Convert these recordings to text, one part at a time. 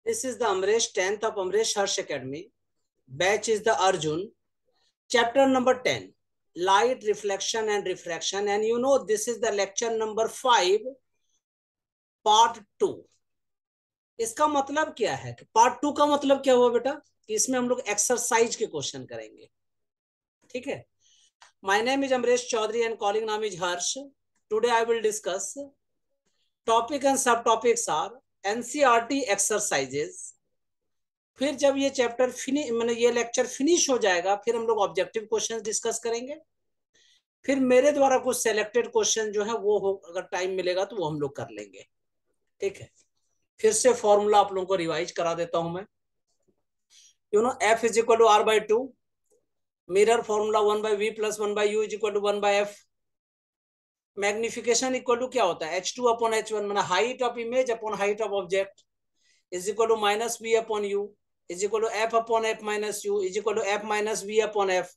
This is the Amresh, 10th of Amresh Harsh Academy. Batch is the Arjun. Chapter number 10, Light, Reflection and Refraction. And you know, this is the lecture number 5, part 2. इसका मतलब क्या है? Part 2 का मतलब क्या हुआ बेटा? कि इसमें हम लोग एक्सरसाइज के क्वेश्चन करेंगे. ठीक है. My name is Amresh Chaudhary and calling name is Harsh. Today I will discuss topic and subtopics are NCERT exercises. फिर जब ये चैप्टर फिनिश मैंने ये लेक्चर फिनिश हो जाएगा, फिर हम लोग ऑब्जेक्टिव क्वेश्चंस डिस्कस करेंगे. फिर मेरे द्वारा कुछ सेलेक्टेड क्वेश्चन जो है वो हो, अगर टाइम मिलेगा तो वो हम लोग कर लेंगे. ठीक है. फिर से फॉर्मूला आप लोगों को रिवाइज करा देता हूं मैं. You know F is equal to R/2. Mirror formula 1/V plus 1/U is equal to 1/F. Magnification equal to क्या होता है? H2 अपॉन H1, मैंने height of image upon height of object is equal to -V upon U is equal to F upon F minus U is equal to F minus V upon F.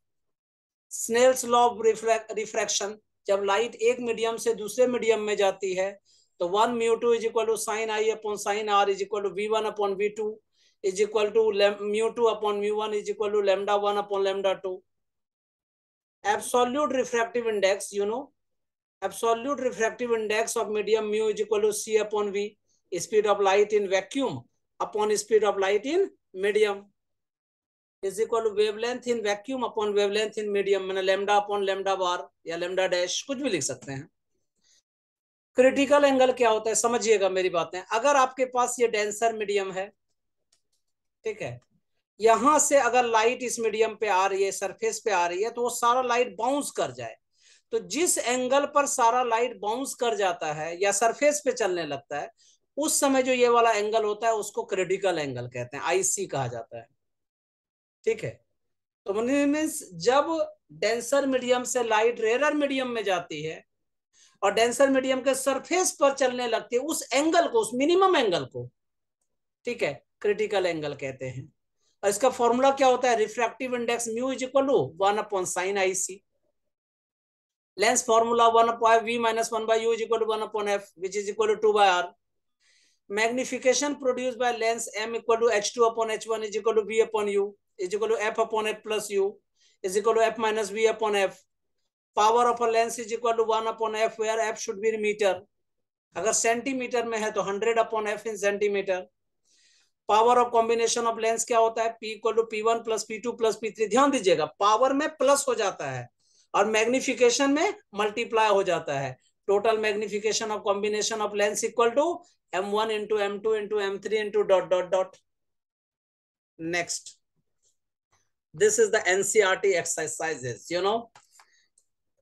Snell's law of refraction, जब light एक medium से दूसरे medium में जाती है तो 1μ2 is equal to sine I upon sine R is equal to V1 upon V2 is equal to μ2 upon μ1 is equal to λ1 upon λ2. Absolute refractive index, you know absolute refractive index of medium mu is equal to C upon V, speed of light in vacuum upon speed of light in medium is equal to wavelength in vacuum upon wavelength in medium, मैंने lambda upon lambda bar या lambda dash कुछ भी लिख सकते हैं. Critical angle क्या होता है समझिएगा मेरी बातें. अगर आपके पास ये डेंसर मीडियम है, ठीक है, यहां से अगर लाइट इस मीडियम पे आ रही है, सरफेस पे आ रही है, तो वो सारा लाइट बाउंस कर जाए. तो जिस एंगल पर सारा लाइट बाउंस कर जाता है या सरफेस पे चलने लगता है, उस समय जो ये वाला एंगल होता है उसको क्रिटिकल एंगल कहते हैं, आईसी कहा जाता है. ठीक है. तो मीन्स जब डेंसर मीडियम से लाइट रेयर मीडियम में जाती है और डेंसर मीडियम के सरफेस पर चलने लगती है, उस एंगल को, उस मिनिमम एंगल को, ठीक है, क्रिटिकल एंगल कहते हैं. और इसका फॉर्मूला क्या होता है? Refractive index mu is equal to 1 upon sine i c. Length formula 1 upon V minus 1 by U is equal to 1 upon F, which is equal to 2 by R. Magnification produced by lens M equal to H2 upon H1 is equal to V upon U is equal to F upon F plus U is equal to F minus V upon F. Power of a lens is equal to 1 upon F, where F should be in meter. अगर centimetre में है तो 100 upon F in सेंटीमीटर. Power of combination of lens क्या होता है? P equal to P1 plus P2 plus P3. ध्यान दीजिएगा, पावर में प्लस हो जाता है और मैग्निफिकेशन में मल्टीप्लाई हो जाता है. Total magnification of combination of lens equal to M1 into M2 into M3 into dot dot dot. Next, this is the NCERT exercises. You know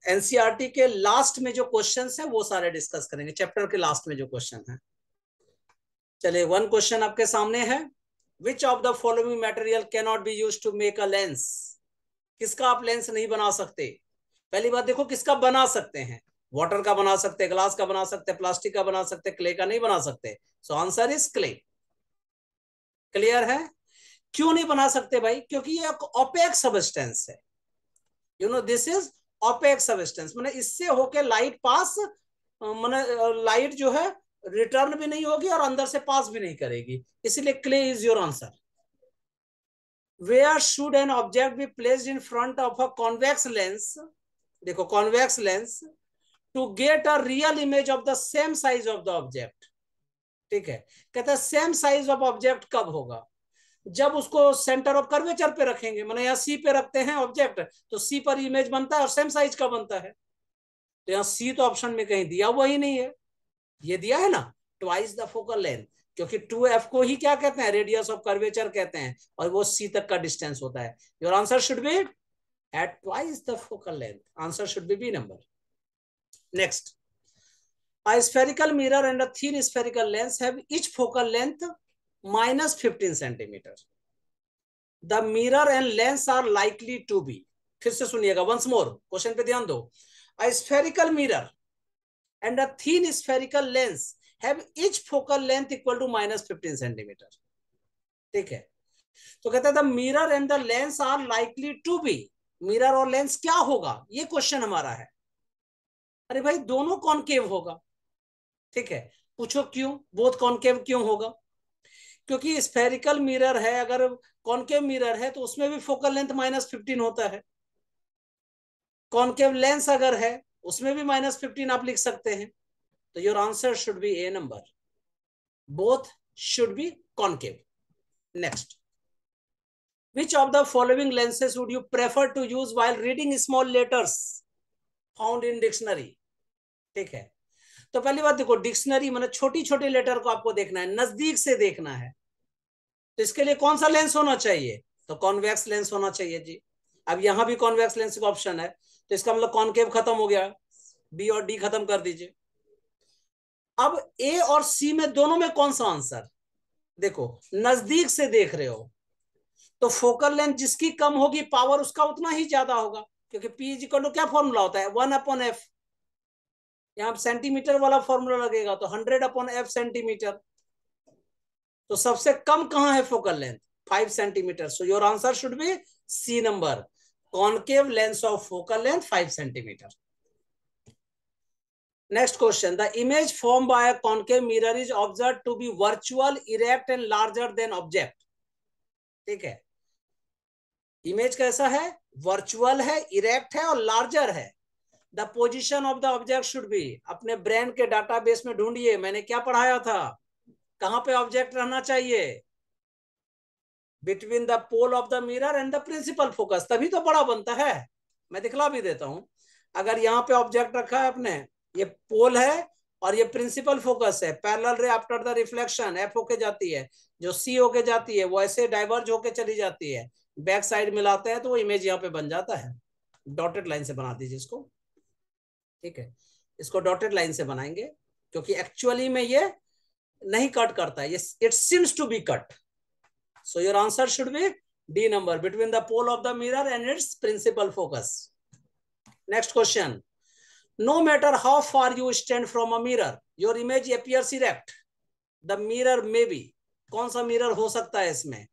NCERT के लास्ट में जो क्वेश्चंस हैं वो सारे डिस्कस करेंगे, चैप्टर के लास्ट में जो क्वेश्चन है. चलिए, वन क्वेश्चन आपके सामने है. Which of the following material can not be used to make a lens? किसका आप लेंस नहीं बना सकते? पहली बात देखो, किसका बना सकते हैं? वाटर का बना सकते हैं, ग्लास का बना सकते हैं, प्लास्टिक का बना सकते हैं, क्ले का नहीं बना सकते. So answer is clay. Clear है? क्यों नहीं बना सकते भाई? क्योंकि ये ओपेक सब्सटेंस है. You know this is opaque substance, मैंने इससे होके लाइट पास, मैंने लाइट जो है रिटर्न भी नहीं होगी और अंदर से पास भी नहीं करेगी, इसीलिए clay is your answer. Where should an object be placed in front of a convex lens? देखो, convex lens to get a real image of the same size of the object. ठीक है. कहता है सेम साइज ऑफ ऑब्जेक्ट कब होगा? जब उसको centre of curvature पे रखेंगे. मैंने यहाँ सी पे रखते हैं ऑब्जेक्ट, तो सी पर इमेज बनता है और सेम साइज का बनता है. तो यहाँ सी तो ऑप्शन में कहीं दिया हुआ ही नहीं है. ये दिया है ना, ट्वाइस द फोकल लेंथ, क्योंकि 2f को ही क्या कहते हैं? रेडियस ऑफ कर्वेचर कहते हैं, और वो c तक का डिस्टेंस होता है. Your answer should be at twice the focal length. Answer should be B number. Next, a spherical mirror and a thin spherical lens have each focal length minus 15 centimeter. The mirror and lens are likely to be. फिर से सुनिएगा, once more, question पे ध्यान दो. A spherical mirror and a thin spherical lens have each focal length equal to minus 15 centimeter. ठीक है. तो कहता है the mirror and the lens are likely to be. Mirror और लेंस क्या होगा, ये क्वेश्चन हमारा है. अरे भाई, दोनों कॉनकेव होगा. ठीक है. पूछो क्यों बोथ कॉनकेव क्यों होगा? क्योंकि स्फेरिकल मिरर है, अगर कॉनकेव मिरर है तो उसमें भी फोकल लेंथ -15 होता है। कॉनकेव लेंस अगर है उसमें भी -15 आप लिख सकते हैं। तो your answer should B A number, both should be concave. Next, which of the following lenses would you prefer to use while reading small letters found in dictionary? ठीक है, तो पहली बात देखो, डिक्शनरी मतलब छोटी छोटी लेटर को आपको देखना है, नजदीक से देखना है, तो इसके लिए कौन सा लेंस होना चाहिए? तो कॉन्वेक्स लेंस होना चाहिए जी। अब यहां भी कॉन्वेक्स लेंस का ऑप्शन है, तो इसका मतलब कॉनकेव खत्म हो गया, बी और डी खत्म कर दीजिए। अब ए और सी में दोनों में कौन सा आंसर? देखो, नजदीक से देख रहे हो तो फोकल लेंथ जिसकी कम होगी पावर उसका उतना ही ज्यादा होगा, क्योंकि पी इज इक्वल टू क्या फॉर्मूला होता है? 1/f। यहाँ सेंटीमीटर वाला फॉर्मूला लगेगा तो 100/f सेंटीमीटर। तो सबसे कम कहां है focal length? 5 centimetre. So your answer should be C number, concave lens of focal length 5 centimetre. Next question. The image formed by a concave mirror is observed to be virtual, erect and larger than object. ठीक है, image कैसा है? Virtual है, erect है और larger है। The position of the object should be, अपने brain के डाटाबेस में ढूंढिए, मैंने क्या पढ़ाया था, कहां पे ऑब्जेक्ट रहना चाहिए? Between the pole of the mirror and the principal focus, तभी तो बड़ा बनता है। मैं दिखला भी देता हूं, अगर यहाँ पे ऑब्जेक्ट रखा है अपने, ये पोल है और ये प्रिंसिपल फोकस है, पैरेलल रे आफ्टर द रिफ्लेक्शन एफ होके जाती है, जो सी होके जाती है वो ऐसे डाइवर्ज होके चली जाती है, बैक साइड मिलाते हैं तो वो इमेज यहाँ पे बन जाता है। डॉटेड लाइन से बना दीजिए इसको, ठीक है, इसको डॉटेड लाइन से बनाएंगे, क्योंकि एक्चुअली में ये नहीं कट करता है, ये it seems to be cut. So your answer should be D number, between the pole of the mirror and its principal focus. Next question, no matter how far you stand from a mirror, your image appears erect. The mirror may be, कौन सा mirror हो सकता है इसमें?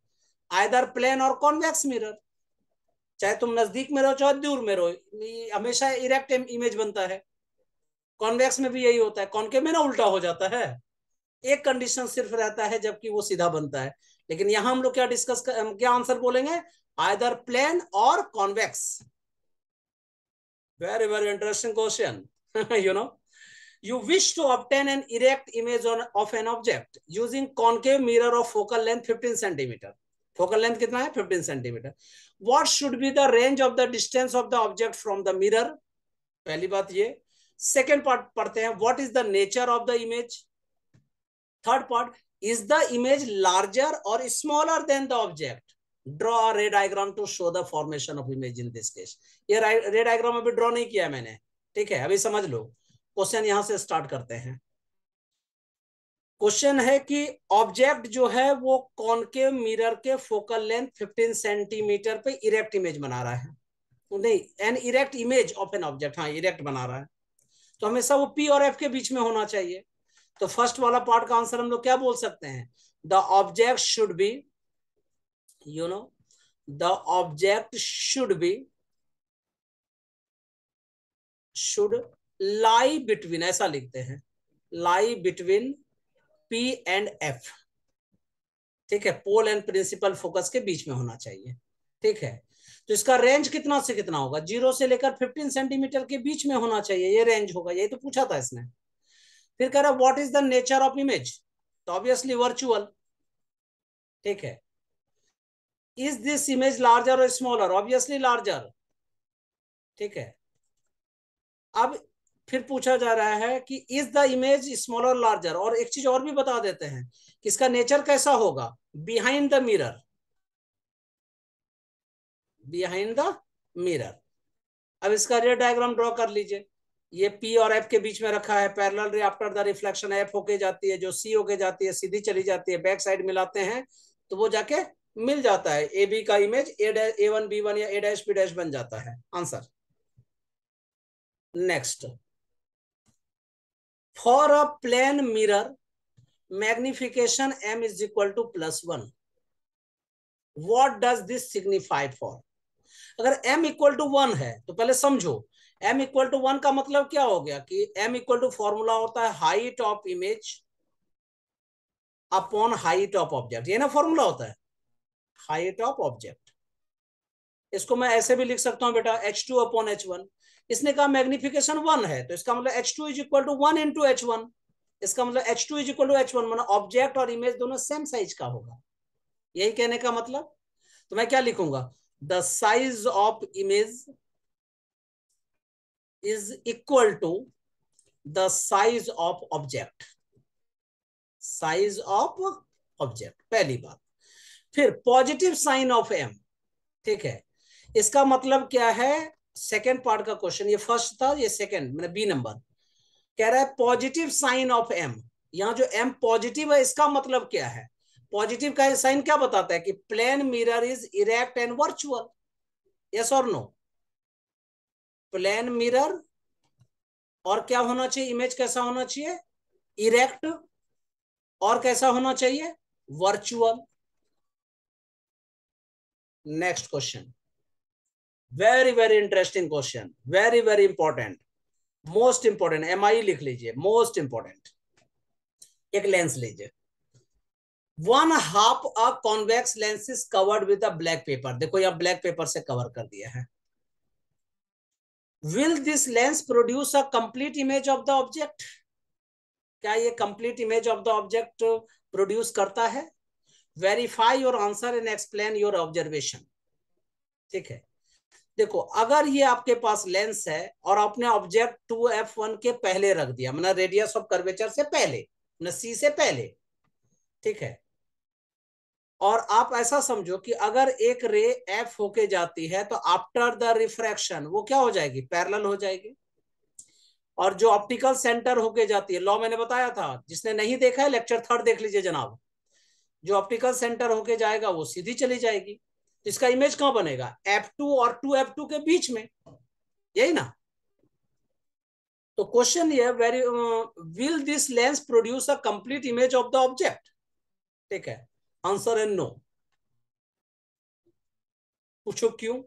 Either plane और convex mirror, चाहे तुम नजदीक में रहो चाहे दूर में रहो, हमेशा इरेक्ट इमेज बनता है। कॉन्वेक्स में भी यही होता है, कॉनकेव में ना उल्टा हो जाता है। एक कंडीशन सिर्फ रहता है जबकि वो सीधा बनता है, लेकिन यहां हम लोग क्या क्या आंसर बोलेंगे? आइदर प्लेन और convex. Very, very interesting question. You know, you wish to obtain an erect image of an object using concave mirror of focal length 15 centimeter. Focal length कितना है? 15 centimeter. What should be the range of the distance of the object from the mirror? पहली बात ये। Second part पढ़ते हैं, what is the nature of the image? Third part, is the image larger or smaller than the object? Draw a ray diagram to show the formation of image in this case. ये रे diagram अभी draw नहीं किया मैंने, ठीक है, अभी समझ लो। क्वेश्चन यहां से स्टार्ट करते हैं। क्वेश्चन है कि ऑब्जेक्ट जो है वो कॉनकेव मिरर के फोकल लेंथ 15 सेंटीमीटर पे इरेक्ट इमेज बना रहा है, नहीं, an erect image of an object, हाँ इरेक्ट बना रहा है, तो हमेशा वो पी और एफ के बीच में होना चाहिए। तो फर्स्ट वाला पार्ट का आंसर हम लोग क्या बोल सकते हैं? The object should be, you know, the object should lie between, ऐसा लिखते हैं, lie between P and F, ठीक है, पोल एंड प्रिंसिपल फोकस के बीच में होना चाहिए, ठीक है। तो इसका रेंज कितना से कितना होगा? 0 से लेकर 15 सेंटीमीटर के बीच में होना चाहिए, ये रेंज होगा, यही तो पूछा था इसने। फिर कह रहा what is the nature of image, तो ऑब्वियसली वर्चुअल, ठीक है। Is this image larger or smaller? Obviously larger, ठीक है। अब फिर पूछा जा रहा है कि इज द इमेज स्मॉलर और लार्जर, और एक चीज और भी बता देते हैं कि इसका नेचर कैसा होगा? Behind the mirror, behind the mirror. अब इसका रे डायग्राम ड्रॉ कर लीजिए, ये पी और एफ के बीच में रखा है, पैरेलल रे आफ्टर द रिफ्लेक्शन एफ होके जाती है, जो सी होके जाती है सीधी चली जाती है, बैक साइड मिलाते हैं तो वो जाके मिल जाता है, ए बी का इमेज A1 B1 या A' B' बन जाता है। Answer next, for a plane mirror magnification m is equal to +1, what does this signify for? अगर m इक्वल टू 1 है तो पहले समझो, m इक्वल टू 1 का मतलब क्या हो गया कि m इक्वल टू फॉर्मूला होता है height of image upon height of object, ये ना फॉर्मूला होता है, हाइट ऑफ ऑब्जेक्ट। इसको मैं ऐसे भी लिख सकता हूं बेटा, h2 अपॉन h1। इसने कहा मैग्निफिकेशन 1 है, तो इसका मतलब h2 is equal to 1 into h1। इसका मतलब h2 is equal to h1, मतलब ऑब्जेक्ट और इमेज दोनों सेम साइज का होगा, यही कहने का मतलब। तो मैं क्या लिखूंगा, the size of image is equal to the size of object, size of object, पहली बात। फिर पॉजिटिव साइन ऑफ एम, ठीक है, इसका मतलब क्या है, सेकेंड पार्ट का क्वेश्चन, ये फर्स्ट था, ये सेकेंड, मैंने बी नंबर कह रहा है पॉजिटिव साइन ऑफ एम। यहां जो एम पॉजिटिव है, इसका मतलब क्या है, पॉजिटिव का साइन क्या बताता है कि plane mirror is erect and virtual, yes और नो। प्लेन मिरर और क्या होना चाहिए, इमेज कैसा होना चाहिए, इरेक्ट, और कैसा होना चाहिए, virtual. Next question, very very interesting question, very very important, most important, MI लिख लीजिए, मोस्ट इंपॉर्टेंट। एक लेंस लीजिए, one half a convex lens is covered with a black pepper, देखो यहां ब्लैक पेपर से कवर कर दिया है। Will this lens produce a complete image of the object, क्या ये complete image of the object produce करता है। Verify your answer and explain your observation, ठीक है। देखो अगर ये आपके पास लेंस है और आपने ऑब्जेक्ट 2f1 के पहले रख दिया, मतलब रेडियस ऑफ कर्वेचर से पहले, मतलब C से पहले, ठीक है, और आप ऐसा समझो कि अगर एक रे F होके जाती है तो आफ्टर द रिफ्रैक्शन वो क्या हो जाएगी, पैरेलल हो जाएगी। और जो ऑप्टिकल सेंटर होके जाती है, लॉ मैंने बताया था, जिसने नहीं देखा है लेक्चर 3 देख लीजिए जनाब, जो ऑप्टिकल सेंटर होके जाएगा वो सीधी चली जाएगी, तो इसका इमेज कहां बनेगा, F2 और 2f2 के बीच में, यही ना। तो क्वेश्चन ये very, will this lens produce a complete image of the object, ठीक है, आंसर है नो। पूछो क्यों,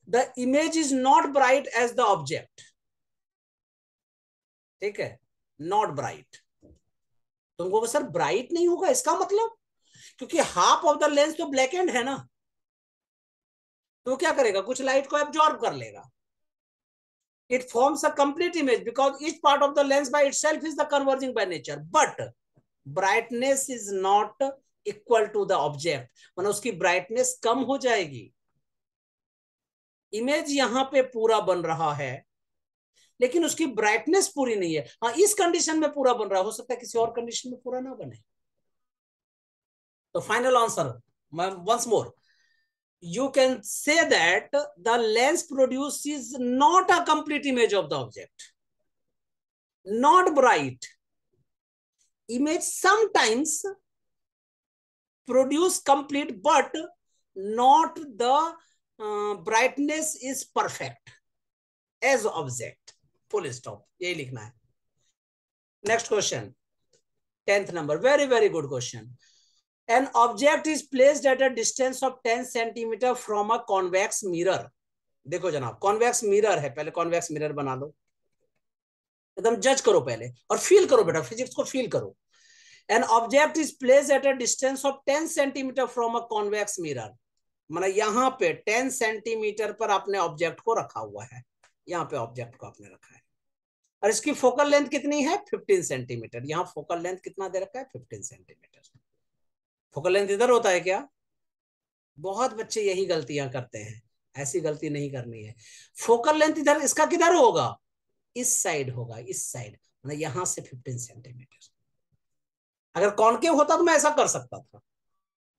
the image is not bright as the object, ठीक है, नॉट ब्राइट। तुमको सर ब्राइट नहीं होगा, इसका मतलब, क्योंकि हाफ ऑफ द लेंस तो ब्लैक एंड है ना, तो क्या करेगा, कुछ लाइट को एब्जॉर्ब कर लेगा। It forms a complete image because each part of the lens by itself is the converging by nature, but brightness is not equal to the object, मतलब उसकी brightness कम हो जाएगी। इमेज यहां पे पूरा बन रहा है लेकिन उसकी ब्राइटनेस पूरी नहीं है, हाँ इस कंडीशन में पूरा बन रहा है, हो सकता है किसी और कंडीशन में पूरा ना बने। तो final answer once more, you can say that the lens produces not a complete image of the object, not bright image, sometimes produce complete but not the brightness is perfect as object, full stop, यही लिखना है। Next question 10th number, very very good question. An object is placed at a distance of 10 centimeter from a convex mirror, देखो जनाब convex mirror है, पहले convex mirror बना लो, एकदम जज करो पहले और फील करो बेटा, फिजिक्स को फील करो। An object is placed at a distance of 10 centimeter from a convex mirror, मतलब यहाँ पे 10 सेंटीमीटर पर आपने ऑब्जेक्ट को रखा हुआ है, यहाँ पे ऑब्जेक्ट को आपने रखा है, और इसकी फोकल लेंथ कितनी है 15 सेंटीमीटर, यहाँ फोकल लेंथ कितना दे रखा है 15 सेंटीमीटर। फोकल लेंथ इधर होता है क्या, बहुत बच्चे यही गलतियां करते हैं, ऐसी गलती नहीं करनी है। फोकल लेंथ इधर, इसका किधर होगा, इस साइड होगा, इस साइड, मतलब यहां से 15 सेंटीमीटर। अगर कॉनकेव होता तो मैं ऐसा कर सकता था,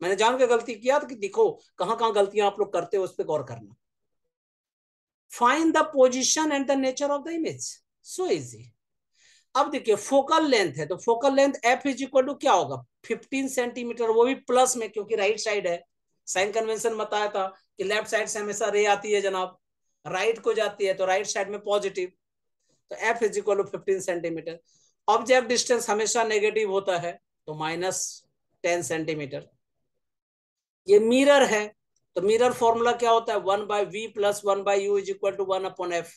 मैंने जान के गलती किया तो कि देखो कहां कहां गलतियां आप लोग करते हो, उस पर गौर करना। Find the position and the nature of the image, so easy. अब देखिए फोकल लेंथ है, तो focal length F is equal to क्या होगा 15 सेंटीमीटर, वो भी प्लस में क्योंकि राइट साइड है। साइन कन्वेंशन बताया था कि लेफ्ट साइड से हमेशा रे आती है जनाब, राइट को जाती है तो राइट साइड में पॉजिटिव, तो F is equal to 15 centimetre. Object distance हमेशा नेगेटिव होता है तो -10 सेंटीमीटर। ये मिरर है तो मिरर फॉर्मूला क्या होता है 1/v + 1/u = 1/f।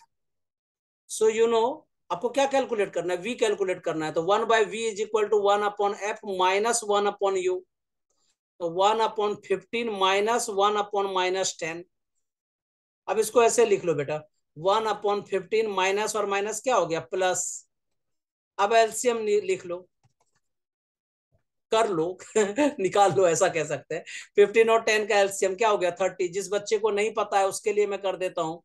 So you know आपको क्या कैलकुलेट करना है, v कैलकुलेट करना है। तो 1/v is equal to 1/f minus 1/u। तो 1/15 माइनस 1/-10। अब इसको ऐसे लिख लो बेटा, 1/15 माइनस और माइनस क्या हो गया प्लस। अब एलसीएम लिख लो, कर लो निकाल लो, ऐसा कह सकते हैं। 15 और 10 का एलसीएम क्या हो गया 30। जिस बच्चे को नहीं पता है उसके लिए मैं कर देता हूँ,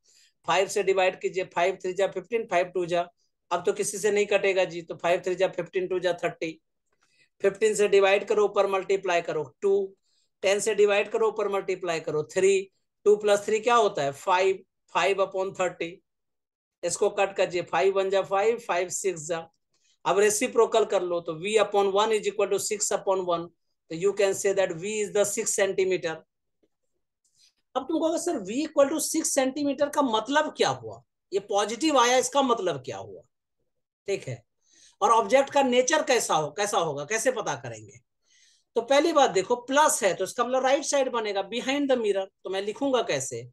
5 से डिवाइड कीजिए, 5 3 जा 15, 5 2 जा, अब तो किसी से नहीं कटेगा जी, तो 5 3 जा 15, 2 जा 30। 15 से डिवाइड करो, ऊपर मल्टीप्लाई करो 2, 10 से डिवाइड करो, ऊपर मल्टीप्लाई करो 3, 2 + 3 क्या होता है 5, 5/30। इसको कट करिए, 5 1 जा 5, 5 6 जा। अब रेसिप्रोकल कर लो, तो v/1 इज इक्वल टू 6/1। तो you can say that v is the 6 centimetre. अब तुम कहोगे sir v equal to 6 centimetre का मतलब क्या हुआ, ये पॉजिटिव आया, इसका मतलब क्या हुआ? ठीक है, और ऑब्जेक्ट का नेचर कैसा होगा, कैसे पता करेंगे? तो पहली बात देखो, प्लस है तो इसका मतलब राइट साइड बनेगा, बिहाइंड द मिरर। तो मैं लिखूंगा कैसे,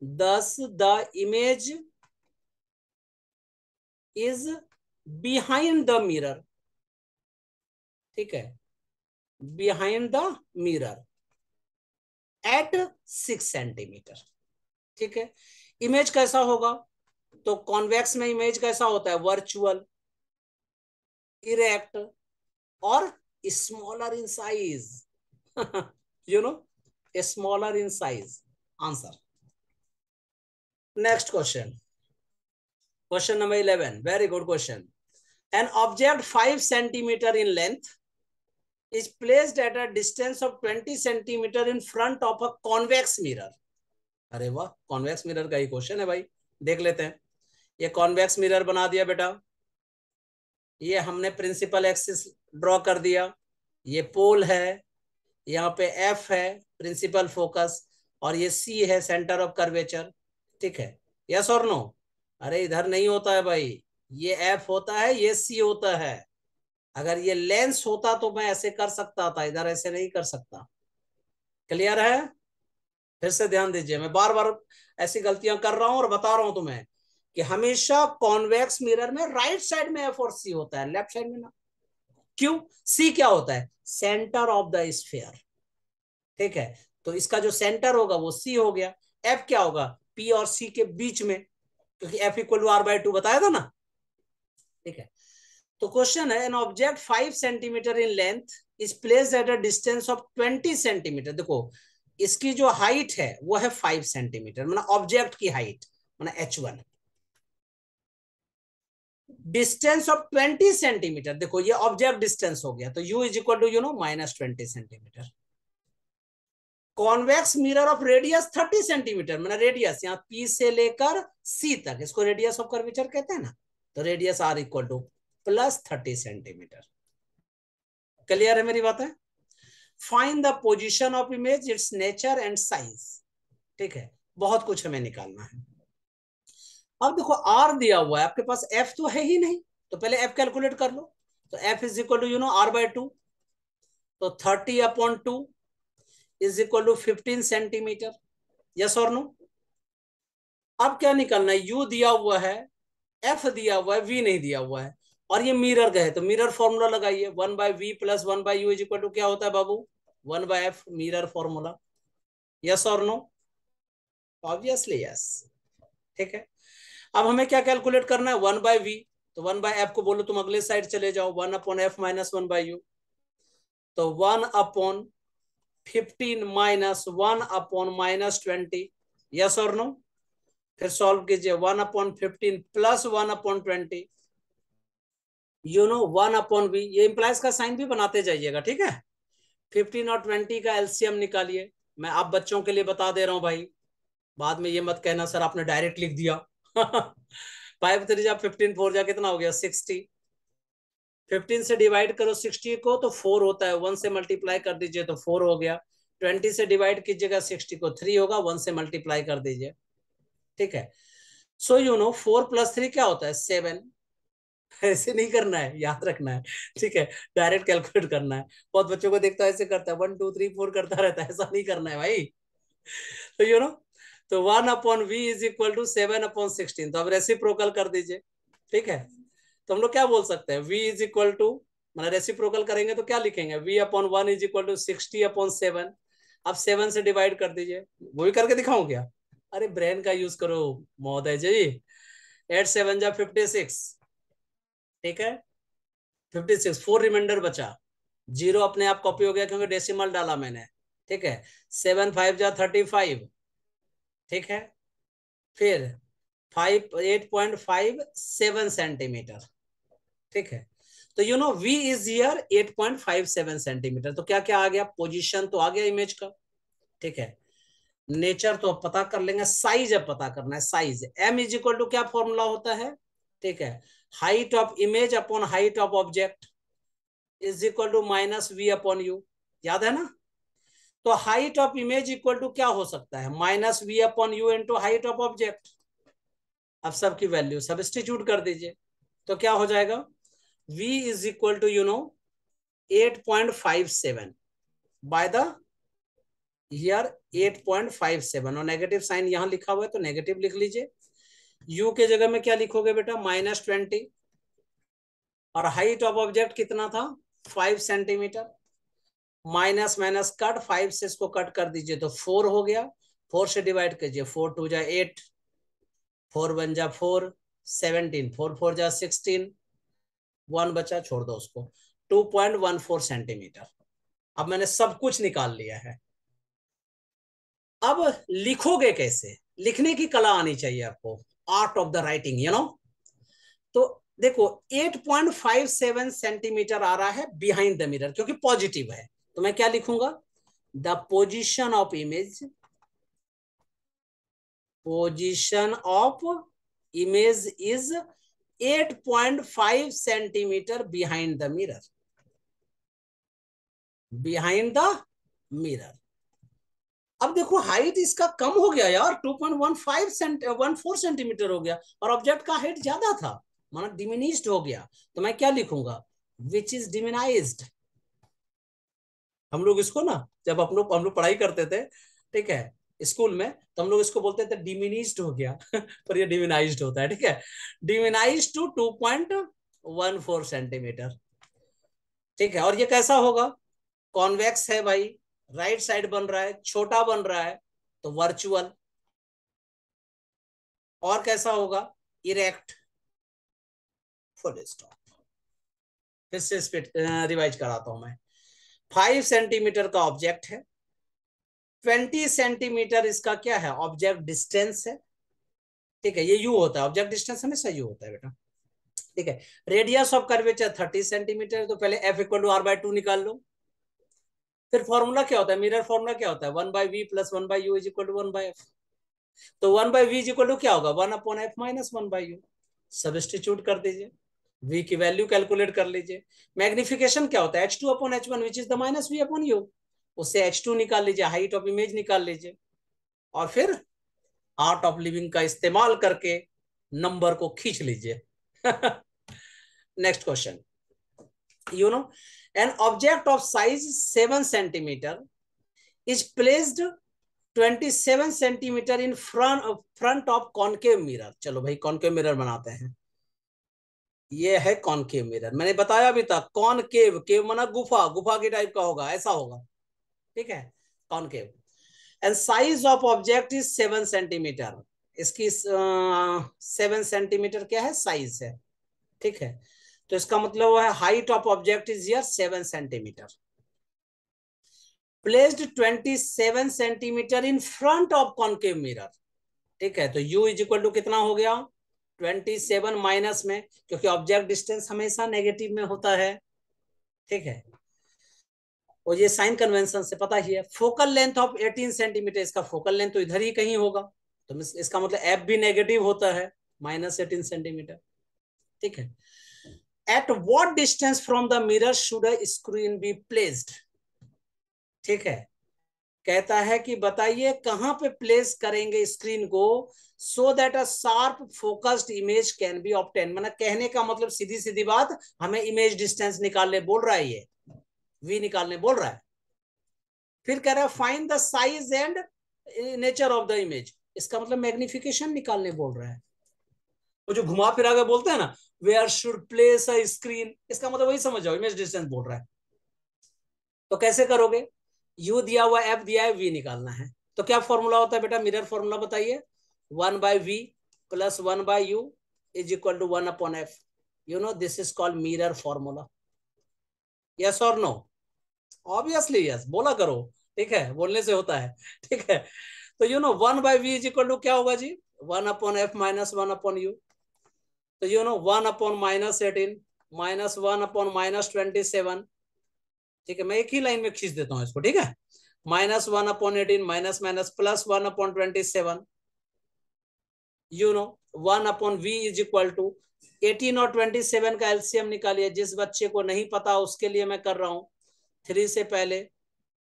दस the image is behind the mirror. ठीक है, behind the mirror at 6 centimetre. ठीक है, इमेज कैसा होगा, तो कॉन्वेक्स में इमेज कैसा होता है, वर्चुअल, इरेक्ट और smaller in size you know, smaller in size. Answer. Next question, question number 11, very good question. An object 5 centimetre in length is placed at a distance of 20 centimeter in front of a convex mirror। अरे वाह, convex mirror का ही question है भाई, देख लेते हैं। ये convex mirror बना दिया बेटा, ये हमने प्रिंसिपल एक्सिस ड्रॉ कर दिया, ये पोल है, यहाँ पे एफ है प्रिंसिपल फोकस, और ये सी है सेंटर ऑफ कर्वेचर। ठीक है, यस और नो? अरे इधर नहीं होता है भाई, ये एफ होता है, ये सी होता है। अगर ये लेंस होता तो मैं ऐसे कर सकता था, इधर ऐसे नहीं कर सकता। क्लियर है? फिर से ध्यान दीजिए, मैं बार बार ऐसी गलतियां कर रहा हूं और बता रहा हूं तुम्हें कि हमेशा कॉन्वेक्स मिरर में राइट साइड में एफ और सी होता है, लेफ्ट साइड में ना। क्यों? सी क्या होता है, सेंटर ऑफ द स्फीयर। ठीक है, तो इसका जो सेंटर होगा वो सी हो गया। एफ क्या होगा, पी और सी के बीच में, क्योंकि एफ इक्वल टू r/2 बताया था ना। ठीक है, तो क्वेश्चन है, an object 5 centimetre in length is placed at a distance of 20 centimetre. देखो इसकी जो हाइट है वो है 5 सेंटीमीटर, मतलब ऑब्जेक्ट की हाइट, मतलब h1। डिस्टेंस ऑफ 20 सेंटीमीटर, देखो ये ऑब्जेक्ट डिस्टेंस हो गया, तो u is equal to -20 centimetre. Convex mirror of radius 30 centimetre, मतलब रेडियस यहाँ P से लेकर C तक, इसको रेडियस ऑफ कर्वेचर कहते हैं ना। तो radius R equal to +30 centimetre. Clear है मेरी बात है? Find the position of image, its nature and size. ठीक है, बहुत कुछ हमें निकालना है। अब देखो R दिया हुआ है, आपके पास F तो है ही नहीं, तो पहले F कैलकुलेट कर लो। तो F is equal to R/2, तो 30/2 is equal to 15 centimetre. Yes और नो? अब क्या निकालना है, U दिया हुआ है, F दिया हुआ है, V नहीं दिया हुआ है, और ये मिरर का है, तो मिरर फॉर्मूला लगाइए, 1/v + 1/u is equal to क्या होता है बाबू, 1/f, मिरर फॉर्मूला। यस और नो? Obviously yes. ठीक है, अब हमें क्या कैलकुलेट करना है, 1/v, तो 1/f को बोलो तुम अगले साइड चले जाओ, 1/f - 1/u, तो 1/15 - 1/-20। यस और नो? फिर सॉल्व कीजिए, 1/15 + 1/20, 1/v, ये इंप्लाइज का साइन भी बनाते जाइएगा। ठीक है, 15 और 20 का एलसीएम निकालिए। मैं आप बच्चों के लिए बता दे रहा हूं भाई, बाद में ये मत कहना सर आपने डायरेक्ट लिख दिया 5 3 जा 15, 4 जा कितना हो गया 60। 15 से डिवाइड करो 60 को तो 4 होता है, 1 से मल्टीप्लाई कर दीजिए तो 4 हो गया। 20 से डिवाइड कीजिएगा 60 को, 3 होगा, 1 से मल्टीप्लाई कर दीजिए। ठीक है, सो 4 + 3 क्या होता है 7। ऐसे नहीं करना है, याद रखना है। ठीक है, डायरेक्ट कैलकुलेट करना है। बहुत बच्चों को देखता है ऐसे करता है, 1 2 3 4 करता रहता है, ऐसा नहीं करना है भाई। तो तो 1/v इज इक्वल टू 7/16, तो अब रेसिप्रोकल कर दीजिए। ठीक है, तो हम लोग क्या बोल सकते हैं, v इज इक्वल टू, मतलब रेसिप्रोकल करेंगे तो क्या लिखेंगे, v upon 1 is equal to 60 upon 7। अब 7 से डिवाइड कर दीजिए, वो भी करके दिखाऊं क्या? अरे ब्रेन का यूज करो महोदय जी। 8 7 जा 56, ठीक है, 56, 4 रिमाइंडर बचा, जीरो अपने आप कॉपी हो गया क्योंकि डेसिमल डाला मैंने, ठीक है। 7 5 जा 35, ठीक है, फिर 8.57 सेंटीमीटर, ठीक है। तो you know v is here 8.57 centimetre. तो क्या क्या आ गया, पोजीशन तो आ गया इमेज का, ठीक है। नेचर तो अब पता कर लेंगे, साइज अब पता करना है, size m is equal to क्या फॉर्मूला होता है, ठीक है, height of image upon height of object is equal to minus v upon you, याद है ना। तो height of image equal to क्या हो सकता है, minus v upon you into height of object. अब सबकी वैल्यू सब्स्टिट्यूट कर दीजिए, तो क्या हो जाएगा, v is equal to 8.57 by the year 8.57, और नेगेटिव साइन यहां लिखा हुआ है तो नेगेटिव लिख लीजिए। u के जगह में क्या लिखोगे बेटा, -20, और हाइट ऑफ ऑब्जेक्ट कितना था, 5 सेंटीमीटर। माइनस माइनस कट, 5 से इसको कट कर दीजिए तो 4 हो गया, 4 से डिवाइड कीजिए, 4 2 जा 8, 4 1 जा 4, 17, 4 4 जा 16, 1 बचा, छोड़ दो उसको, 2.14 सेंटीमीटर। अब मैंने सब कुछ निकाल लिया है। अब लिखोगे कैसे, लिखने की कला आनी चाहिए आपको, आर्ट ऑफ द राइटिंग, तो देखो 8.57 सेंटीमीटर आ रहा है बिहाइंड द मिरर, क्योंकि पॉजिटिव है, तो मैं क्या लिखूंगा, the position of image, position of image is 8.5 centimetre behind the mirror, behind the mirror. अब देखो हाइट इसका कम हो गया यार, 2.14 सेंटीमीटर हो गया, और ऑब्जेक्ट का हाइट ज्यादा था, माना डिमिनिश्ड हो गया। तो मैं क्या लिखूंगा, विच इज डिमिनाइज्ड। हम लोग इसको ना, जब हम लोग पढ़ाई करते थे, ठीक है, स्कूल में, तो हम लोग इसको बोलते थे डिमिनिश्ड हो गया पर ये डिमिनाइज्ड होता है, ठीक है, डिमिनाइज्ड टू 2.14 सेंटीमीटर, ठीक है। और ये कैसा होगा, कॉन्वेक्स है भाई, राइट साइड बन रहा है, छोटा बन रहा है, तो वर्चुअल। और कैसा होगा, इरेक्ट, फुल स्टॉप। फिर से स्पीड रिवाइज कराता हूं मैं। 5 सेंटीमीटर का ऑब्जेक्ट है, 20 सेंटीमीटर इसका क्या है, ऑब्जेक्ट डिस्टेंस है, ठीक है, ये यू होता है, ऑब्जेक्ट डिस्टेंस हमेशा यू होता है बेटा, ठीक है। रेडियस ऑफ कर्वेचर 30 सेंटीमीटर, तो पहले f equal to R by 2 निकाल लो। फिर फॉर्मूला क्या होता है, मिरर फॉर्मूला क्या होता है, 1/v plus 1/u is equal to 1/f। तो 1/v इज इक्वल टू क्या होगा, 1/f माइनस 1/u। सब्स्टिट्यूट कर दीजिए, v की वैल्यू कैलकुलेट कर लीजिए। मैग्निफिकेशन क्या होता है, h2 upon h1 which is the minus v upon u। उससे h2 निकाल लीजिए, हाइट ऑफ इमेज निकाल लीजिए, और फिर आर्ट ऑफ लिविंग का इस्तेमाल करके नंबर को खींच लीजिए। Next question, an object of size 7 centimeter is placed 27 centimetre in front of concave mirror. चलो भाई कॉनकेव मिरर बनाते हैं, ये है कॉनकेव मिरर, मैंने बताया भी था, कॉनकेव, केव माना गुफा, गुफा के टाइप का होगा, ऐसा होगा, ठीक है, concave. And size of object is 7 centimetre, इसकी 7 सेंटीमीटर क्या है, साइज है, ठीक है। तो इसका मतलब है height of object is here 7 centimetre, placed 27 centimetre in front of concave mirror, ठीक है। तो u इज इक्वल टू कितना हो गया, 27 माइनस में, क्योंकि ऑब्जेक्ट डिस्टेंस हमेशा नेगेटिव में होता है, ठीक है, और ये साइन कन्वेंशन से पता ही है। फोकल लेंथ ऑफ 18 सेंटीमीटर, इसका फोकल लेंथ तो इधर ही कहीं होगा, तो इसका मतलब f भी नेगेटिव होता है, -18 सेंटीमीटर, ठीक है। At what distance from the mirror should a screen be placed, ठीक है, कहता है कि बताइए कहां पे प्लेस करेंगे स्क्रीन को, so that a sharp focused image can be obtain. मतलब कहने का मतलब सीधी सीधी बात, हमें इमेज डिस्टेंस निकालने बोल रहा है, ये v निकालने बोल रहा है। फिर कह रहा है find the size and nature of the image, इसका मतलब मैग्निफिकेशन निकालने बोल रहा है। वो जो घुमा फिरा के बोलते हैं ना, where should place a screen, इसका मतलब वही समझ जाओ, इमेज डिस्टेंस बोल रहा है। तो कैसे करोगे, यू दिया हुआ एफ दिया है, वी निकालना है। तो क्या फॉर्मूला होता है बेटा, मिरर फॉर्मूला बताइए, 1/v plus 1/u is equal to 1/f। You know this is called mirror formula. Yes और नो? ऑब्वियसली यस, बोला करो, ठीक है, बोलने से होता है, ठीक है। तो you know 1/v is equal to क्या होगा जी, 1/f माइनस 1/u। तो यू नो 1/-18 माइनस 1/-27, ठीक है, मैं एक ही लाइन में खींच देता हूं इसको, ठीक है, minus 1/18 minus minus plus 1/27, you know 1/v is equal to 18 और 27 का एलसीएम निकालिए। जिस बच्चे को नहीं पता उसके लिए मैं कर रहा हूं, 3 से पहले,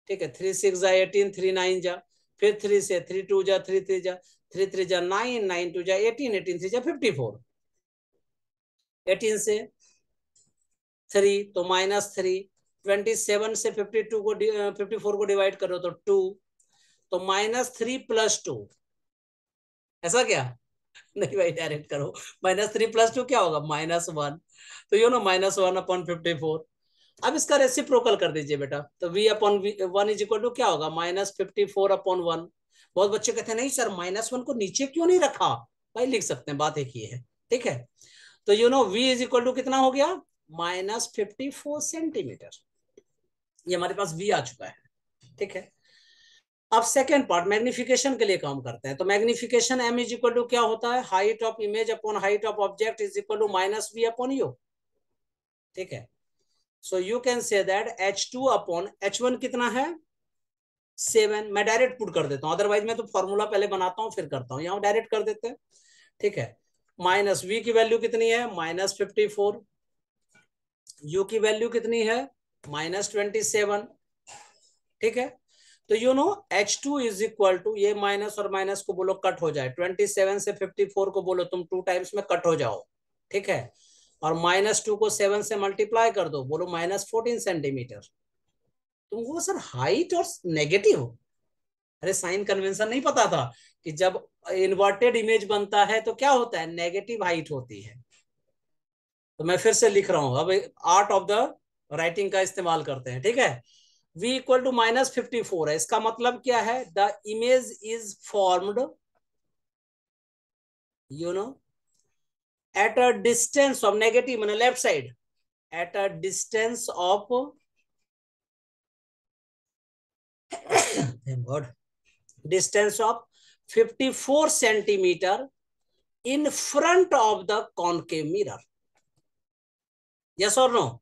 ठीक है, 3 6 जा 18, 3 9 जा, फिर 3 से 3 2 जा, 3 3 जा, 3 3 जा 9, 9 2 जा 18, 18 3 जा 54, 18 से 3 तो -3, 27 से 52 को 54 को डिवाइड करो तो 2, तो -3 + 2, ऐसा क्या? नहीं भाई, डायरेक्ट करो, -3 + 2 क्या होगा, -1। तो यू नो -1/54। अब इसका रेसिप्रोकल कर दीजिए बेटा, तो v/1 इज इक्वल टू क्या होगा, -54/1। बहुत बच्चे कहते हैं नहीं सर -1 को नीचे क्यों नहीं रखा, भाई लिख सकते हैं, बात एक ही है, ठीक है। तो you know v is equal to कितना हो गया, -54 सेंटीमीटर। ये हमारे पास v आ चुका है, ठीक है। अब सेकेंड पार्ट मैग्निफिकेशन के लिए काम करते हैं। तो magnification m is equal to क्या होता है, height of image upon height of object is equal to -v/u, ठीक है। So you can say that h2/h1 कितना है, 7। मैं डायरेक्ट पुट कर देता हूं, अदरवाइज मैं तो फॉर्मूला पहले बनाता हूं फिर करता हूं, यहां डायरेक्ट कर देते हैं, ठीक है। माइनस v की वैल्यू कितनी है, -54, u की वैल्यू कितनी है, -27, ठीक है। तो you know H2 is equal to, ये माइनस और माइनस को बोलो कट हो जाए, 27 से 54 को बोलो तुम 2 टाइम्स में कट हो जाओ, ठीक है। और -2 को 7 से मल्टीप्लाई कर दो, बोलो -14 सेंटीमीटर। तुमको सर हाइट और नेगेटिव, अरे साइन कन्वेंशन नहीं पता था कि जब इन्वर्टेड इमेज बनता है तो क्या होता है, नेगेटिव हाइट होती है। तो मैं फिर से लिख रहा हूं, अब आर्ट ऑफ द राइटिंग का इस्तेमाल करते हैं, ठीक है। v इक्वल टू -54 है, इसका मतलब क्या है, the image is formed you know at a distance of, negative मैंने left side, at a distance of distance of 54 centimetre in front of the concave mirror. Yes और नो?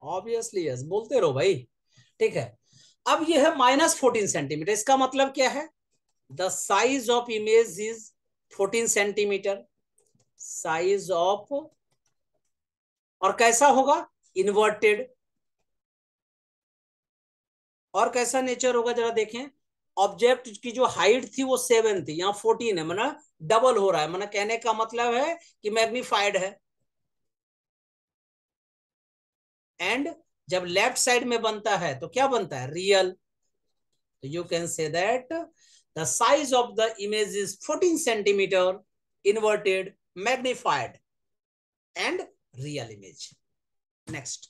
ऑब्वियसली यस, बोलते रहो भाई, ठीक है। अब ये है -14 सेंटीमीटर, इसका मतलब क्या है, the size of image is 14 centimetre, size of, और कैसा होगा, इन्वर्टेड, और कैसा नेचर होगा जरा देखें, ऑब्जेक्ट की जो हाइट थी वो 7 थी, यहाँ 14 है, माना डबल हो रहा है, माना कहने का मतलब है कि मैग्नीफाइड है। एंड जब लेफ्ट साइड में बनता है तो क्या बनता है, रियल। तो you can say that the size of the image is 14 centimetre, inverted, magnified and real image. Next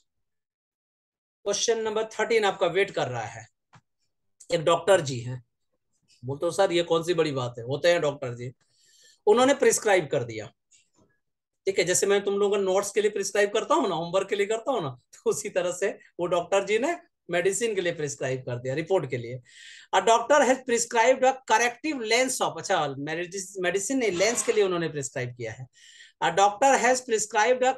question number 13 आपका वेट कर रहा है। एक डॉक्टर जी हैं, बोलते हो सर ये कौन सी बड़ी बात है, होते हैं डॉक्टर जी, उन्होंने प्रिस्क्राइब कर दिया, ठीक है, जैसे मैं तुम लोगों को नोट्स के लिए प्रिस्क्राइब करता हूँ ना, होमवर्क के लिए करता हूँ ना, तो उसी तरह से वो डॉक्टर जी ने मेडिसिन के लिए प्रिस्क्राइब कर दिया, रिपोर्ट के लिए। A doctor has prescribed a corrective lens of, अच्छा मेडिसिन नहीं, लेंस के लिए उन्होंने प्रिस्क्राइब किया है। A doctor has prescribed a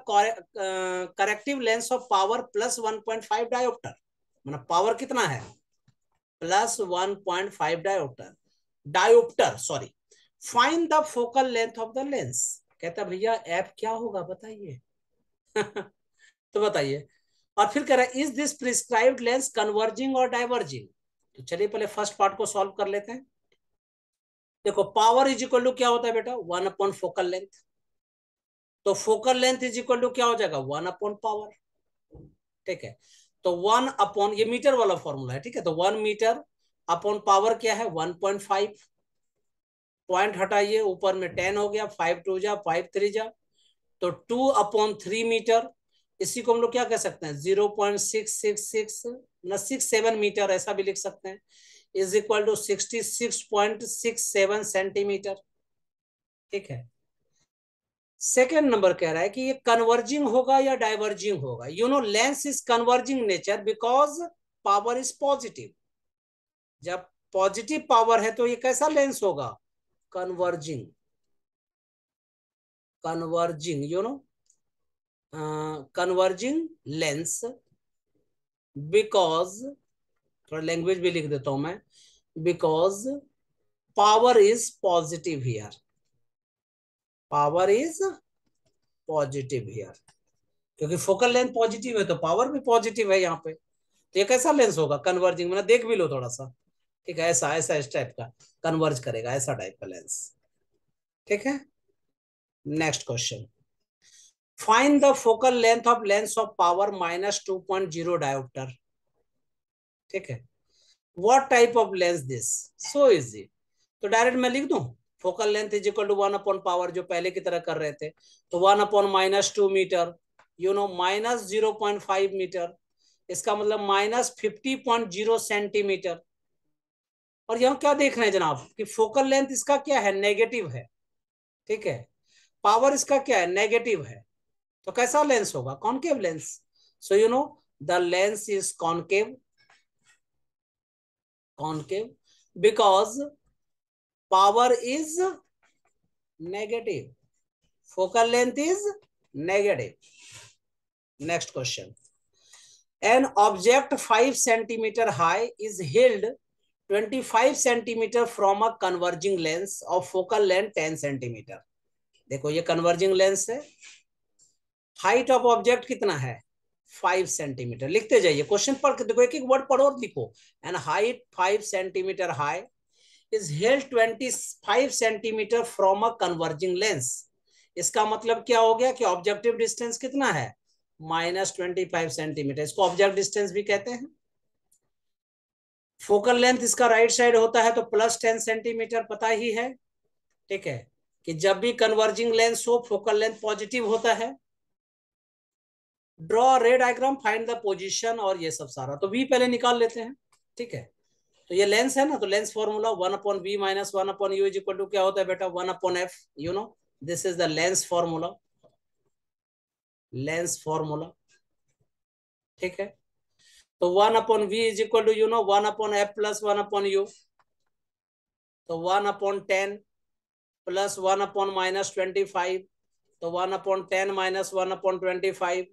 corrective lens of power +1.5 dioptre, मतलब पावर कितना है, +1.5 dioptre, dioptre sorry. Find the focal length of the lens. कहता भैया ऐप क्या होगा बताइए तो बताइए, और फिर कह रहा है is this prescribed lens converging और डाइवर्जिंग। तो चलिए पहले फर्स्ट पार्ट को सॉल्व कर लेते हैं। देखो पावर इज इक्वल टू क्या होता है बेटा, 1/फोकल लेंथ, तो focal length is equal to क्या हो जाएगा, 1/पावर, ठीक है। तो 1/, ये मीटर वाला फॉर्मूला है, ठीक है, तो 1 मीटर अपॉन पावर क्या है 1.5, पॉइंट हटाइए, ऊपर में 10 हो गया, 5 2 जा 5 3 जा तो 2/3 मीटर, इसी को हम लोग क्या कह सकते हैं 0.666 ना 67 मीटर ऐसा भी लिख सकते हैं, इज इक्वल टू 66.67 सेंटीमीटर। ठीक है। सेकेंड नंबर कह रहा है कि ये कन्वर्जिंग होगा या डाइवर्जिंग होगा। Lens is converging nature because power is positive. जब पॉजिटिव पावर है तो ये कैसा लेंस होगा, converging. Converging converging lens because, थोड़ा लैंग्वेज भी लिख देता हूं मैं, because power is positive here, power is positive here. क्योंकि फोकल लेंथ पॉजिटिव है तो पावर भी पॉजिटिव है यहाँ पे, तो ये कैसा लेंस होगा, कन्वर्जिंग। मतलब देख भी लो थोड़ा सा। ठीक है, ऐसा ऐसा इस टाइप का कन्वर्ज करेगा, ऐसा टाइप का लेंस। ठीक है। Next question, find the focal length of lens of power -2.0 dioptre. ठीक है। What type of lens this, so easy. तो डायरेक्ट मैं लिख दूं, focal length is equal to 1/पावर, जो पहले की तरह कर रहे थे, तो 1/-2 मीटर, -0.5 मीटर, इसका मतलब -50.0 सेंटीमीटर। और यहां क्या देख रहे हैं जनाब कि फोकल लेंथ इसका क्या है, नेगेटिव है। ठीक है। पावर इसका क्या है, नेगेटिव है। तो कैसा लेंस होगा, concave lens. So the lens is concave, concave because power is negative, focal length is negative. Next question, an object 5 centimeter high is held 25 centimeter from a converging lens of focal length 10 centimeter. देखो ये converging lens है, height of object कितना है 5 centimetre. लिखते जाइए, question पढ़ के देखो, एक एक वर्ड पढ़ो और लिखो। And height 5 centimetre high is held 25 centimetre from a converging lens. इसका मतलब क्या हो गया कि ऑब्जेक्टिव डिस्टेंस कितना है, -25 सेंटीमीटर। इसको ऑब्जेक्ट डिस्टेंस भी कहते हैं। फोकल लेंथ इसका राइट साइड होता है तो +10 सेंटीमीटर, पता ही है। ठीक है, कि जब भी कन्वर्जिंग लेंस हो फोकल लेंथ पॉजिटिव होता है। ड्रॉ रे डायग्राम, फाइंड द पोजीशन, और ये सब सारा तो वी पहले निकाल लेते हैं। ठीक है, तो ये लेंस है ना, तो lens formula 1/v - 1/u is equal to क्या होता है बेटा, 1/f। This is the lens formula, lens formula. ठीक है, तो 1/v is equal to 1/f + 1/u, तो 1/10 + 1/-25, तो 1/10 - 1/25।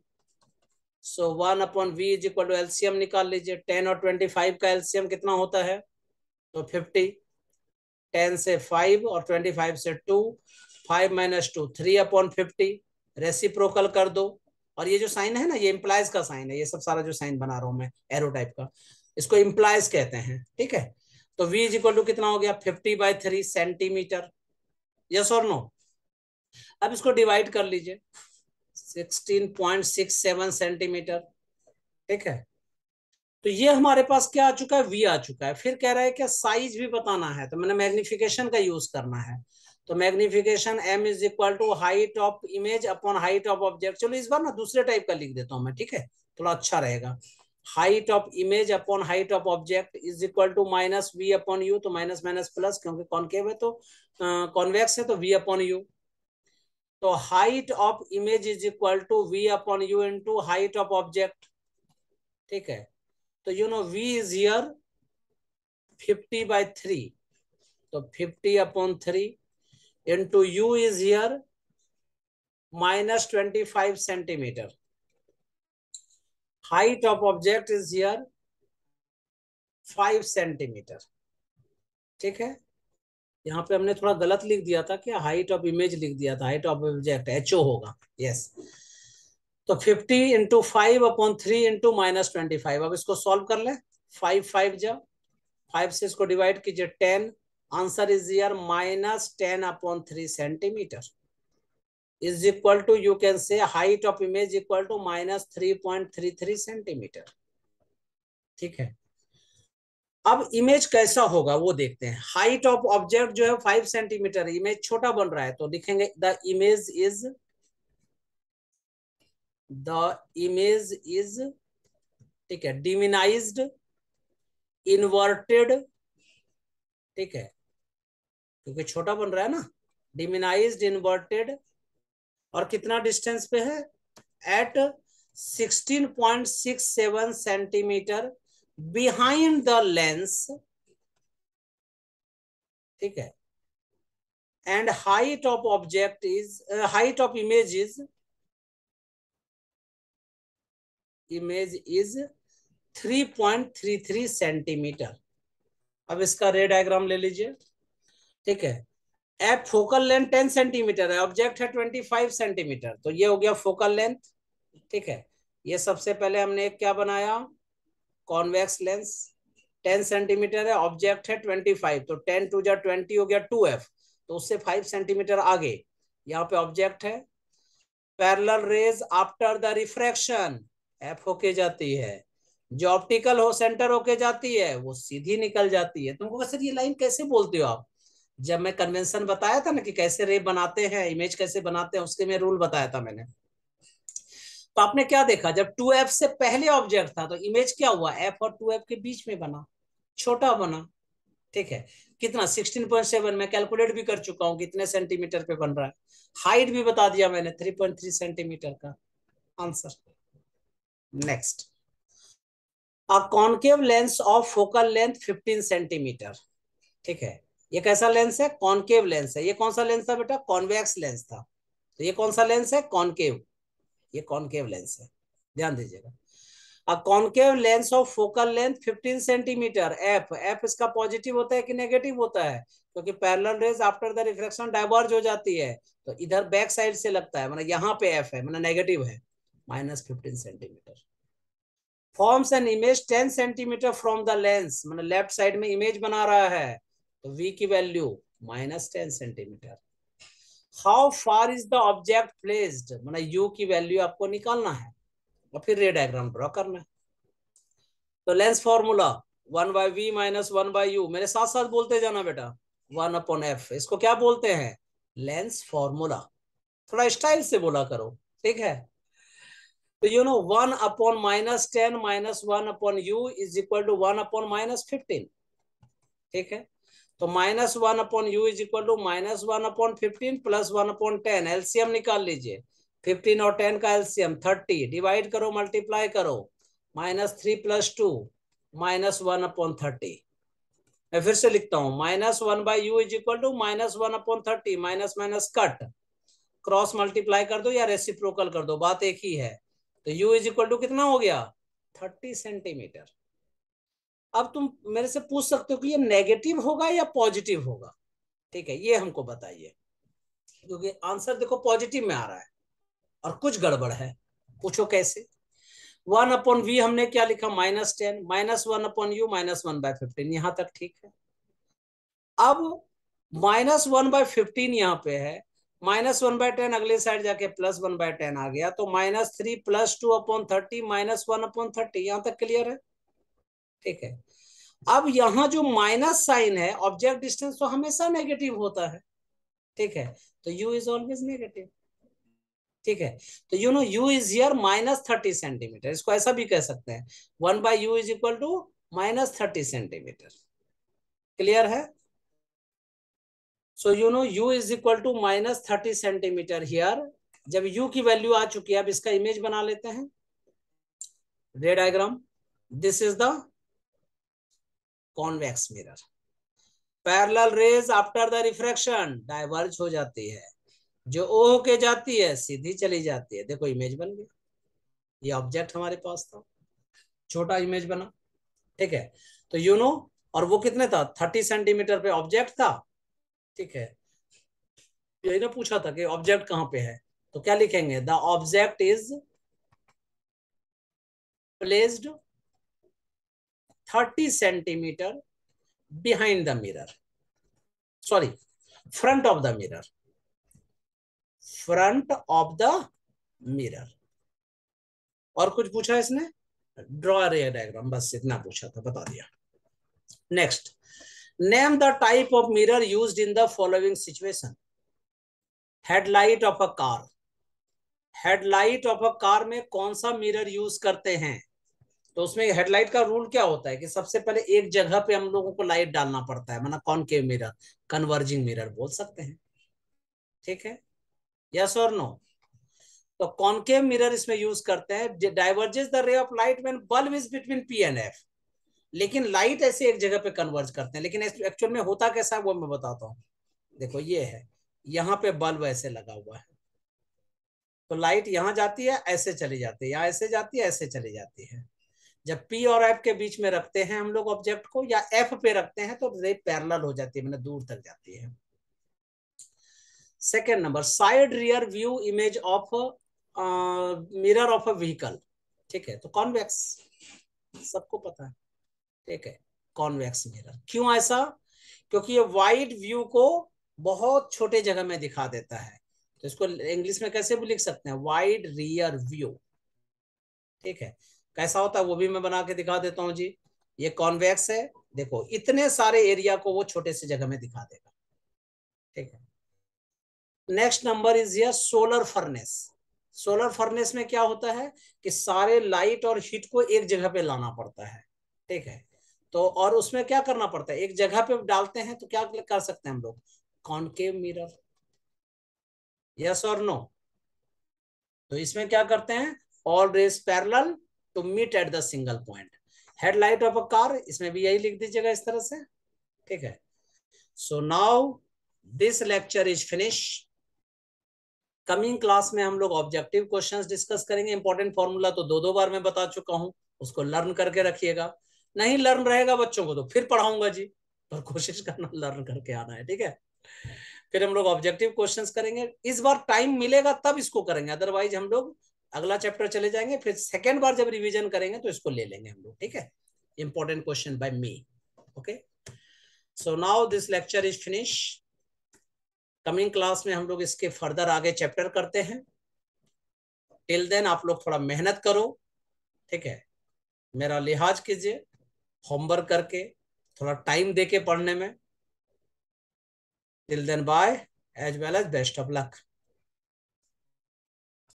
So 1/v is equal to, LCM निकाल लीजिए, 10 और 25 का एलसीएम कितना होता है, तो 50। 10 से 5 और 25 से 2, 5 - 2 3/50, रेसिप्रोकल कर दो। और ये जो साइन है ना, ये इंप्लाइज का साइन है, ये सब सारा जो साइन बना रहा हूं मैं एरो टाइप का, इसको इंप्लाइज कहते हैं। ठीक है, तो v इज इक्वल टू कितना हो गया, 50/3 सेंटीमीटर। यस और नो। अब इसको डिवाइड कर लीजिए, 16.67 सेंटीमीटर। ठीक है, तो ये हमारे पास क्या आ चुका है, v आ चुका है। फिर कह रहा है क्या, साइज भी बताना है, तो मैंने मैग्निफिकेशन का यूज करना है। तो magnification m is equal to height of image upon height of object. चलो इस बार ना दूसरे टाइप का लिख देता हूं मैं, ठीक है, थोड़ा अच्छा रहेगा। Height of image upon height of object is equal to -v/u, तो माइनस माइनस प्लस, क्योंकि कॉनकेव है तो कॉन्वेक्स है तो v/u। तो height of image is equal to v/u into height of object. ठीक है, तो v इज हियर 50/3, तो 50/3 into u is here -25 centimetre. Height of object is here 5 centimetre. ठीक है, यहाँ पे हमने थोड़ा गलत लिख दिया था, क्या हाइट ऑफ इमेज लिख दिया था, हाइट ऑफ ऑब्जेक्ट HO होगा। यस, तो 50 इंटू 5/3 इंटू -25। अब इसको सॉल्व कर ले, 5 5 जा 5 से इसको डिवाइड कीजिए 10, answer is here -10/3 centimetre is equal to, you can say height of image equal to -3.33 centimetre. ठीक है, अब इमेज कैसा होगा वो देखते हैं। हाइट ऑफ ऑब्जेक्ट जो है 5 सेंटीमीटर, इमेज छोटा बन रहा है तो लिखेंगे the image is the image is, ठीक है, डिमिनाइज्ड, इन्वर्टेड, ठीक है, क्योंकि छोटा बन रहा है ना, डिमिनाइज्ड, इन्वर्टेड, और कितना डिस्टेंस पे है, at 16.67 centimetre behind the lens, ठीक है, and height of object is, height of image is 3.33 centimetre. अब इसका रे डायग्राम ले लीजिए, ठीक है। एफ फोकल लेंथ 10 सेंटीमीटर है, ऑब्जेक्ट है 25 सेंटीमीटर, तो ये हो गया फोकल लेंथ, ठीक है। ये सबसे पहले हमने एक क्या बनाया, कॉन्वेक्स लेंस, 10 सेंटीमीटर है, ऑब्जेक्ट है 25, तो 10 टू जा 20 हो गया 2f, तो उससे 5 सेंटीमीटर आगे यहाँ पे ऑब्जेक्ट है। Parallel rays after the refraction, F होके जाती है, जो ऑप्टिकल हो सेंटर होके जाती है वो सीधी निकल जाती है। तुमको सर ये लाइन कैसे बोलते हो आप, जब मैं कन्वेंशन बताया था ना कि कैसे रे बनाते हैं, इमेज कैसे बनाते हैं, उसके में रूल बताया था मैंने। तो आपने क्या देखा, जब 2f से पहले ऑब्जेक्ट था तो इमेज क्या हुआ, f और 2f के बीच में बना, छोटा बना, ठीक है। कितना 16.7, मैं कैलकुलेट भी कर चुका हूं कितने सेंटीमीटर पे बन रहा है, हाइट भी बता दिया मैंने 3.3 सेंटीमीटर का answer. Next, a concave lens of focal length 15 centimetre, ठीक है। ये कैसा लेंस है, कॉनकेव लेंस है। ये कौन सा लेंस था बेटा, कॉन्वेक्स लेंस था, तो ये कौन सा लेंस है, कॉनकेव, ये कॉनकेव लेंस है, ध्यान दीजिएगा। A concave lens of focal length 15 centimetre, F, F इसका पॉजिटिव होता है कि नेगेटिव होता है, क्योंकि parallel rays after the refraction diverge हो जाती है, तो इधर बैक साइड से लगता है, मतलब यहाँ पे एफ है, मतलब नेगेटिव है, -15 centimetre. Forms an image 10 centimetre from the lens, मतलब लेफ्ट साइड में इमेज बना रहा है, तो v की value -10 centimetre. How far is the object placed, मतलब u की वैल्यू आपको निकालना है और फिर रे डायग्राम ड्रॉ करना है। तो लेंस फॉर्मूला 1/v - 1/u, मेरे साथ साथ बोलते जाना बेटा, 1/f, इसको क्या बोलते हैं, लेंस फॉर्मूला। थोड़ा स्टाइल से बोला करो, ठीक है। तो 1/-10 - 1/u इज इक्वल टू 1/-15, ठीक है। तो -1/u is equal to -1/15 plus 1/10, LCM निकाल लीजिए, 15 और 10 का एलसीएम 30, डिवाइड करो, मल्टीप्लाई करो, -3 + 2 -1/30। मैं फिर से लिखता हूँ, -1/u is equal to -1/30, minus minus cut, cross multiply कर दो या रेसिप्रोकल कर दो, बात एक ही है। तो u इज इक्वल टू कितना हो गया, 30 सेंटीमीटर। अब तुम मेरे से पूछ सकते हो कि ये नेगेटिव होगा या पॉजिटिव होगा, ठीक है, ये हमको बताइए, क्योंकि आंसर देखो पॉजिटिव में आ रहा है और कुछ गड़बड़ है, पूछो कैसे। 1/v हमने क्या लिखा, -10, -1/u -1/15, यहां तक ठीक है। अब -1/15 यहाँ पे है, -1/10 अगले साइड जाके +1/10 आ गया, तो -3 + 2/30 -1/30, यहां तक क्लियर है, ठीक है। अब यहाँ जो माइनस साइन है, ऑब्जेक्ट डिस्टेंस तो हमेशा नेगेटिव होता है, ठीक है, तो u इज ऑलवेज नेगेटिव, ठीक है। तो u इज हियर -30 सेंटीमीटर, इसको ऐसा भी कह सकते हैं, 1/u is equal to -30 centimetre, clear है। So u is equal to -30 centimetre here. जब u की वैल्यू आ चुकी है, अब इसका इमेज बना लेते हैं, ray diagram. This is the convex mirror, parallel rays after the refraction diverge हो जाती है, जो ओ होके जाती है सीधी चली जाती है, देखो इमेज बन गया, ये ऑब्जेक्ट हमारे पास था, छोटा इमेज बना, ठीक है। तो और वो कितने था, 30 सेंटीमीटर पे ऑब्जेक्ट था, ठीक है। यही ना पूछा था कि ऑब्जेक्ट कहां पे है, तो क्या लिखेंगे, the object is placed 30 centimetre behind the mirror, sorry, front of the mirror, front of the mirror. और कुछ पूछा इसने, ड्रॉ रे डायग्राम, बस इतना पूछा था, बता दिया। Next, name the type of mirror used in the following situation, headlight of a car, headlight of a car में कौन सा मिरर यूज करते हैं? तो उसमें हेडलाइट का रूल क्या होता है कि सबसे पहले एक जगह पे हम लोगों को लाइट डालना पड़ता है, मतलब कॉनकेव मिरर, कन्वर्जिंग मिरर बोल सकते हैं। ठीक है, यस और नो? तो कॉनकेव मिरर इसमें यूज करते हैं, diverges the ray of light when bulb is between P and F. लेकिन लाइट ऐसे एक जगह पे कन्वर्ज करते हैं, लेकिन एक्चुअल में होता कैसा है वो मैं बताता हूँ। देखो ये है, यहाँ पे बल्ब ऐसे लगा हुआ है, तो लाइट यहाँ जाती है ऐसे चली जाती है, यहाँ ऐसे जाती है ऐसे चली जाती है। जब पी और एफ के बीच में रखते हैं हम लोग ऑब्जेक्ट को, या एफ पे रखते हैं, तो रे पैरेलल हो जाती है, मतलब दूर तक जाती है। Second number, side rear view image of mirror of a vehicle. ठीक है, तो कॉन्वेक्स, सबको पता है। ठीक है, कॉन्वेक्स मिरर। क्यों ऐसा? क्योंकि ये वाइड व्यू को बहुत छोटे जगह में दिखा देता है। तो इसको इंग्लिश में कैसे भी लिख सकते हैं? Wide rear view. ठीक है, कैसा होता है वो भी मैं बना के दिखा देता हूं जी। ये कॉन्वेक्स है, देखो इतने सारे एरिया को वो छोटे से जगह में दिखा देगा। ठीक है, नेक्स्ट नंबर इज ये सोलर फर्नेस। सोलर फर्नेस में क्या होता है कि सारे लाइट और हीट को एक जगह पे लाना पड़ता है। ठीक है, तो और उसमें क्या करना पड़ता है, एक जगह पे डालते हैं तो क्या कर सकते हैं हम लोग? Concave mirror. यस और नो? तो इसमें क्या करते हैं? All rays parallel to meet at the single point. Headlight of a car, इसमें भी यही लिख दीजिएगा इस तरह से। ठीक है, so now this lecture is finish. Coming class में हम लोग ऑब्जेक्टिव क्वेश्चंस डिस्कस करेंगे। इंपॉर्टेंट फॉर्मूला तो दो दो बार मैं बता चुका हूं, उसको लर्न करके रखिएगा। नहीं लर्न रहेगा बच्चों को तो फिर पढ़ाऊंगा जी, पर कोशिश करना लर्न करके आना है। ठीक है, फिर हम लोग ऑब्जेक्टिव क्वेश्चंस करेंगे। इस बार टाइम मिलेगा तब इसको करेंगे, अदरवाइज हम लोग अगला चैप्टर चले जाएंगे, फिर सेकेंड बार जब रिवीजन करेंगे तो इसको ले लेंगे हम लोग। ठीक है, important question by me. Okay, so now this lecture is finish. Coming class में हम लोग इसके फर्दर आगे चैप्टर करते हैं। टिल देन आप लोग थोड़ा मेहनत करो। ठीक है, मेरा लिहाज कीजिए, होमवर्क करके थोड़ा टाइम देके पढ़ने में। Till then bye, as well as best of luck.